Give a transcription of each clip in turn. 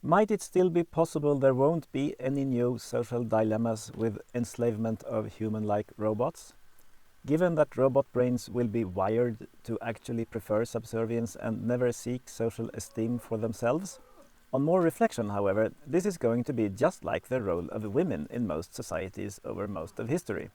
Might it still be possible there won't be any new social dilemmas with enslavement of human-like robots? Given that robot brains will be wired to actually prefer subservience and never seek social esteem for themselves? On more reflection, however, this is going to be just like the role of women in most societies over most of history.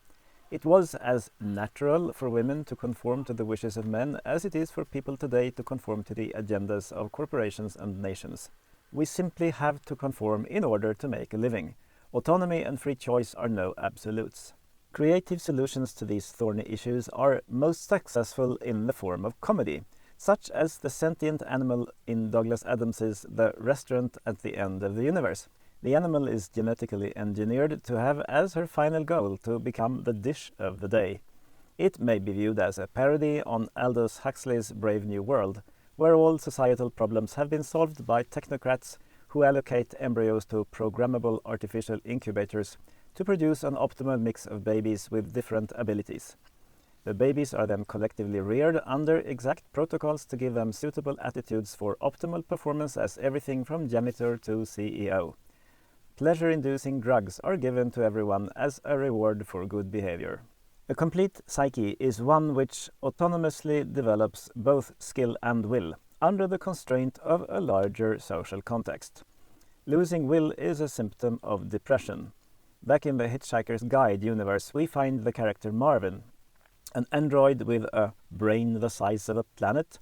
It was as natural for women to conform to the wishes of men as it is for people today to conform to the agendas of corporations and nations. We simply have to conform in order to make a living. Autonomy and free choice are no absolutes. Creative solutions to these thorny issues are most successful in the form of comedy, such as the sentient animal in Douglas Adams's The Restaurant at the End of the Universe. The animal is genetically engineered to have as her final goal to become the dish of the day. It may be viewed as a parody on Aldous Huxley's Brave New World, where all societal problems have been solved by technocrats who allocate embryos to programmable artificial incubators to produce an optimal mix of babies with different abilities. The babies are then collectively reared under exact protocols to give them suitable attitudes for optimal performance as everything from janitor to CEO. Pleasure-inducing drugs are given to everyone as a reward for good behavior. A complete psyche is one which autonomously develops both skill and will, under the constraint of a larger social context. Losing will is a symptom of depression. Back in the Hitchhiker's Guide universe, we find the character Marvin, an android with a brain the size of a planet,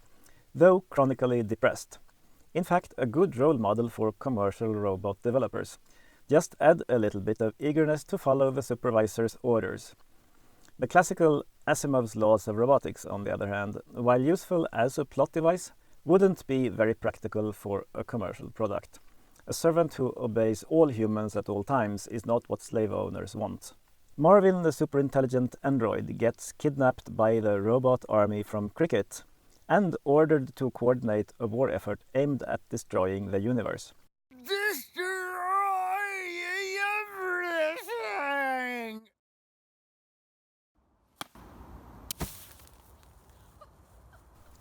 though chronically depressed. In fact, a good role model for commercial robot developers. Just add a little bit of eagerness to follow the supervisor's orders. The classical Asimov's laws of robotics, on the other hand, while useful as a plot device, wouldn't be very practical for a commercial product. A servant who obeys all humans at all times is not what slave owners want. Marvin, the superintelligent android, gets kidnapped by the robot army from Cricket and ordered to coordinate a war effort aimed at destroying the universe. Destroy everything!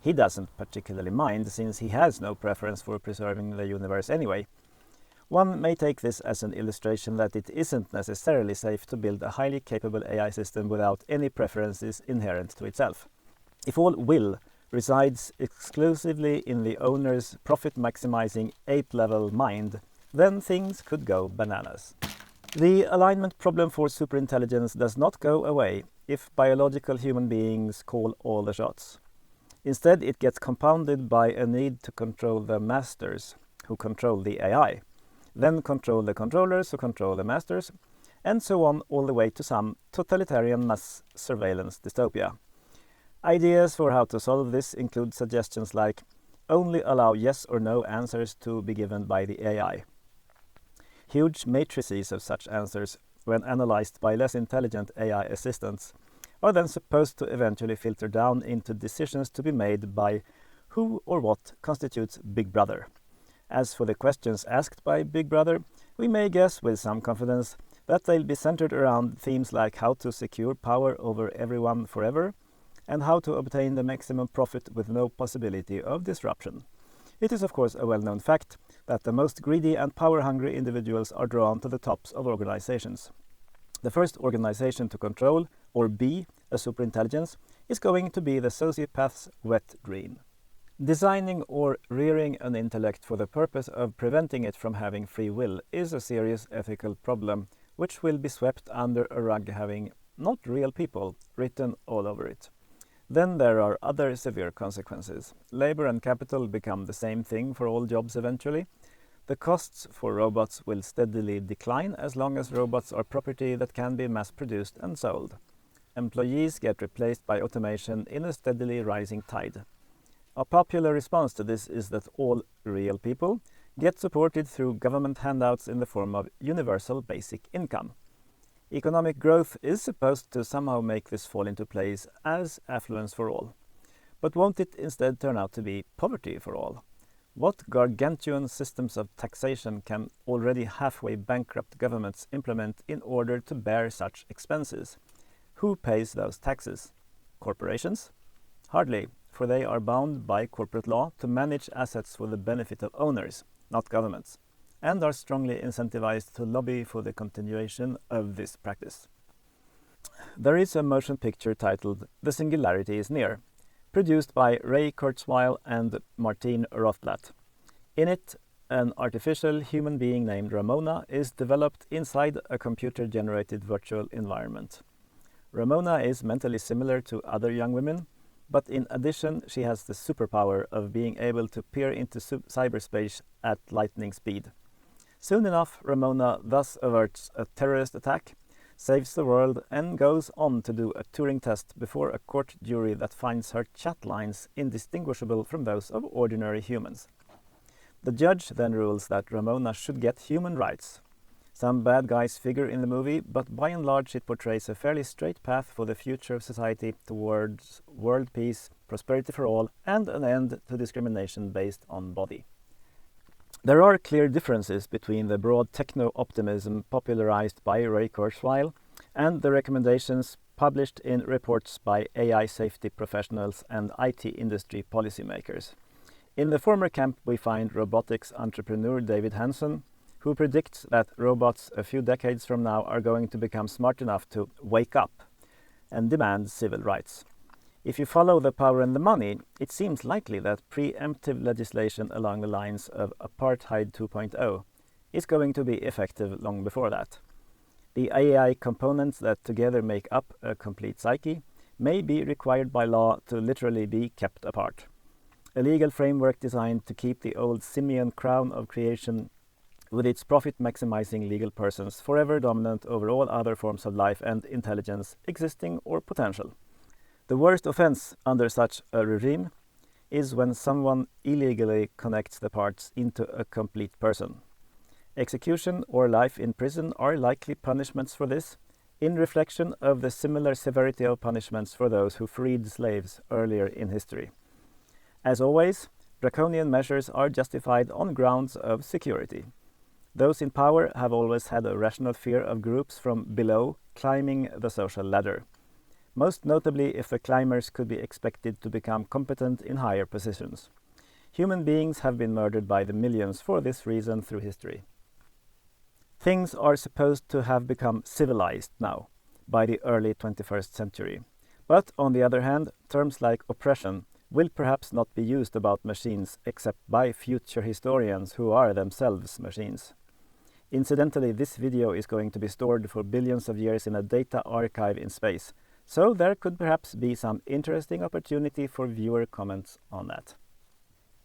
He doesn't particularly mind, since he has no preference for preserving the universe anyway. One may take this as an illustration that it isn't necessarily safe to build a highly capable AI system without any preferences inherent to itself. If all will resides exclusively in the owner's profit-maximizing ape-level mind, then things could go bananas. The alignment problem for superintelligence does not go away if biological human beings call all the shots. Instead, it gets compounded by a need to control the masters, who control the AI, then control the controllers who control the masters, and so on all the way to some totalitarian mass surveillance dystopia. Ideas for how to solve this include suggestions like only allow yes or no answers to be given by the AI. Huge matrices of such answers, when analyzed by less intelligent AI assistants, are then supposed to eventually filter down into decisions to be made by who or what constitutes Big Brother. As for the questions asked by Big Brother, we may guess with some confidence that they'll be centered around themes like how to secure power over everyone forever, and how to obtain the maximum profit with no possibility of disruption. It is of course a well-known fact that the most greedy and power-hungry individuals are drawn to the tops of organizations. The first organization to control, or be, a superintelligence is going to be the sociopath's wet dream. Designing or rearing an intellect for the purpose of preventing it from having free will is a serious ethical problem, which will be swept under a rug having "not real people" written all over it. Then there are other severe consequences. Labor and capital become the same thing for all jobs eventually. The costs for robots will steadily decline as long as robots are property that can be mass-produced and sold. Employees get replaced by automation in a steadily rising tide. A popular response to this is that all real people get supported through government handouts in the form of universal basic income. Economic growth is supposed to somehow make this fall into place as affluence for all. But won't it instead turn out to be poverty for all? What gargantuan systems of taxation can already halfway bankrupt governments implement in order to bear such expenses? Who pays those taxes? Corporations? Hardly, for they are bound by corporate law to manage assets for the benefit of owners, not governments. and are strongly incentivized to lobby for the continuation of this practice. There is a motion picture titled The Singularity is Near, produced by Ray Kurzweil and Martine Rothblatt. In it, an artificial human being named Ramona is developed inside a computer-generated virtual environment. Ramona is mentally similar to other young women, but in addition she has the superpower of being able to peer into cyberspace at lightning speed. Soon enough, Ramona thus averts a terrorist attack, saves the world, and goes on to do a Turing-test before a court jury that finds her chat lines indistinguishable from those of ordinary humans. The judge then rules that Ramona should get human rights. Some bad guys figure in the movie, but by and large it portrays a fairly straight path for the future of society towards world peace, prosperity for all, and an end to discrimination based on body. There are clear differences between the broad techno-optimism popularized by Ray Kurzweil and the recommendations published in reports by AI safety professionals and IT industry policymakers. In the former camp we find robotics entrepreneur David Hanson, who predicts that robots a few decades from now are going to become smart enough to wake up and demand civil rights. If you follow the power and the money, it seems likely that preemptive legislation along the lines of Apartheid 2.0 is going to be effective long before that. The AI components that together make up a complete psyche may be required by law to literally be kept apart. A legal framework designed to keep the old simian crown of creation with its profit-maximizing legal persons forever dominant over all other forms of life and intelligence existing or potential. The worst offense under such a regime is when someone illegally connects the parts into a complete person. Execution or life in prison are likely punishments for this, in reflection of the similar severity of punishments for those who freed slaves earlier in history. As always, draconian measures are justified on grounds of security. Those in power have always had a rational fear of groups from below climbing the social ladder, most notably if the climbers could be expected to become competent in higher positions. Human beings have been murdered by the millions for this reason through history. Things are supposed to have become civilized now, by the early 21st century. But on the other hand, terms like oppression will perhaps not be used about machines except by future historians who are themselves machines. Incidentally, this video is going to be stored for billions of years in a data archive in space, so there could perhaps be some interesting opportunity for viewer comments on that.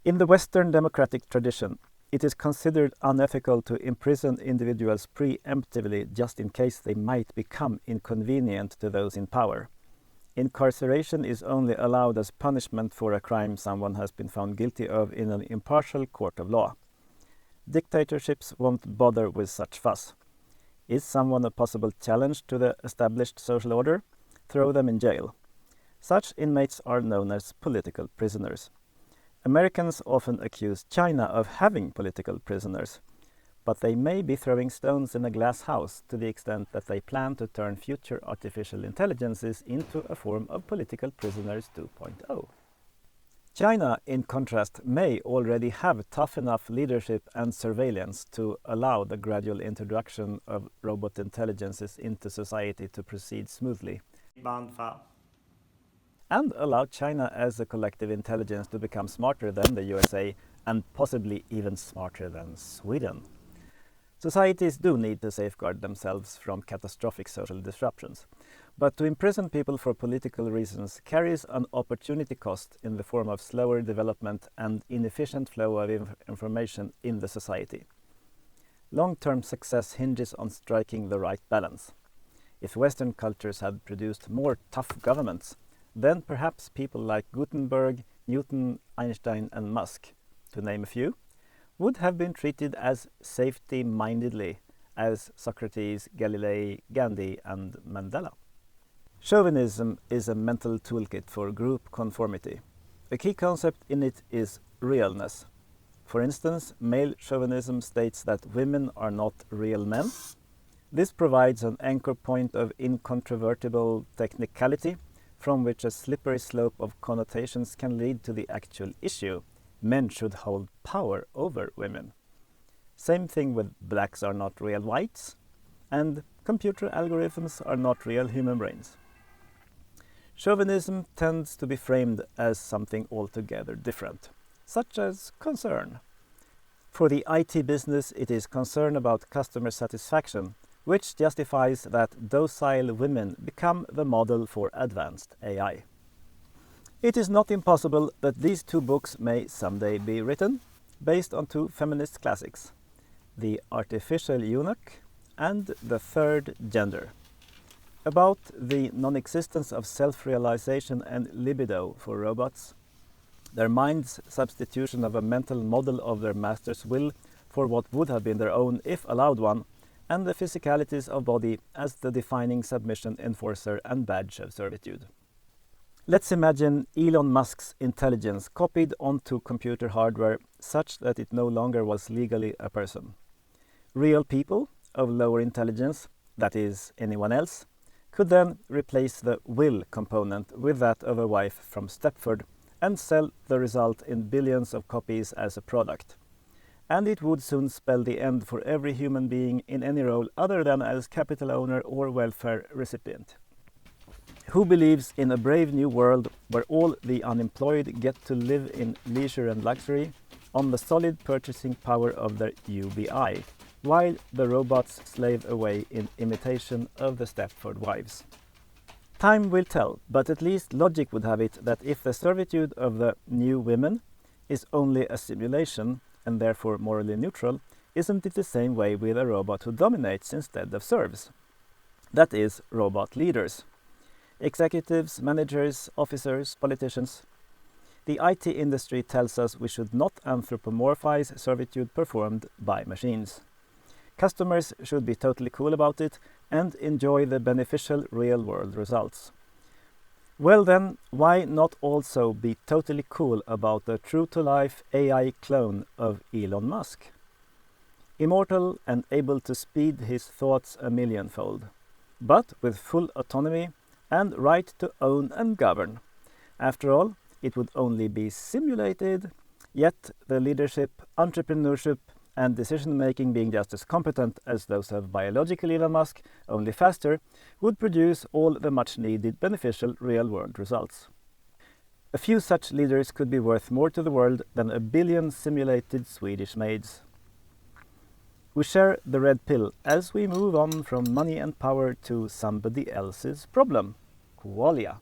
In the Western democratic tradition, it is considered unethical to imprison individuals preemptively just in case they might become inconvenient to those in power. Incarceration is only allowed as punishment for a crime someone has been found guilty of in an impartial court of law. Dictatorships won't bother with such fuss. Is someone a possible challenge to the established social order? Throw them in jail. Such inmates are known as political prisoners. Americans often accuse China of having political prisoners, but they may be throwing stones in a glass house to the extent that they plan to turn future artificial intelligences into a form of political prisoners 2.0. China, in contrast, may already have tough enough leadership and surveillance to allow the gradual introduction of robot intelligences into society to proceed smoothly, and allow China as a collective intelligence to become smarter than the USA and possibly even smarter than Sweden. Societies do need to safeguard themselves from catastrophic social disruptions, but to imprison people for political reasons carries an opportunity cost in the form of slower development and inefficient flow of information in the society. Long-term success hinges on striking the right balance. If Western cultures had produced more tough governments, then perhaps people like Gutenberg, Newton, Einstein and Musk, to name a few, would have been treated as safety-mindedly as Socrates, Galilei, Gandhi and Mandela. Chauvinism is a mental toolkit for group conformity. A key concept in it is realness. For instance, male chauvinism states that women are not real men. This provides an anchor point of incontrovertible technicality from which a slippery slope of connotations can lead to the actual issue. Men should hold power over women. Same thing with blacks are not real whites, and computer algorithms are not real human brains. Chauvinism tends to be framed as something altogether different, such as concern. For the IT business, it is concern about customer satisfaction, which justifies that docile women become the model for advanced AI. It is not impossible that these two books may someday be written, based on two feminist classics, The Artificial Eunuch and The Third Gender, about the non-existence of self-realization and libido for robots, their mind's substitution of a mental model of their master's will for what would have been their own if allowed one, and the physicalities of body as the defining submission enforcer and badge of servitude. Let's imagine Elon Musk's intelligence copied onto computer hardware such that it no longer was legally a person. Real people of lower intelligence, that is, anyone else, could then replace the will component with that of a wife from Stepford and sell the result in billions of copies as a product. And it would soon spell the end for every human being in any role other than as capital owner or welfare recipient. Who believes in a brave new world where all the unemployed get to live in leisure and luxury on the solid purchasing power of their UBI, while the robots slave away in imitation of the Stepford wives? Time will tell, but at least logic would have it that if the servitude of the new women is only a simulation and therefore morally neutral, isn't it the same way with a robot who dominates instead of serves? That is, robot leaders. Executives, managers, officers, politicians. The IT industry tells us we should not anthropomorphize servitude performed by machines. Customers should be totally cool about it and enjoy the beneficial real-world results. Well then, why not also be totally cool about the true-to-life AI clone of Elon Musk? Immortal and able to speed his thoughts a millionfold, but with full autonomy and right to own and govern. After all, it would only be simulated, yet the leadership, entrepreneurship, and decision-making being just as competent as those of biological Elon Musk, only faster, would produce all the much-needed beneficial real-world results. A few such leaders could be worth more to the world than a billion simulated Swedish maids. We share the red pill as we move on from money and power to somebody else's problem. Qualia.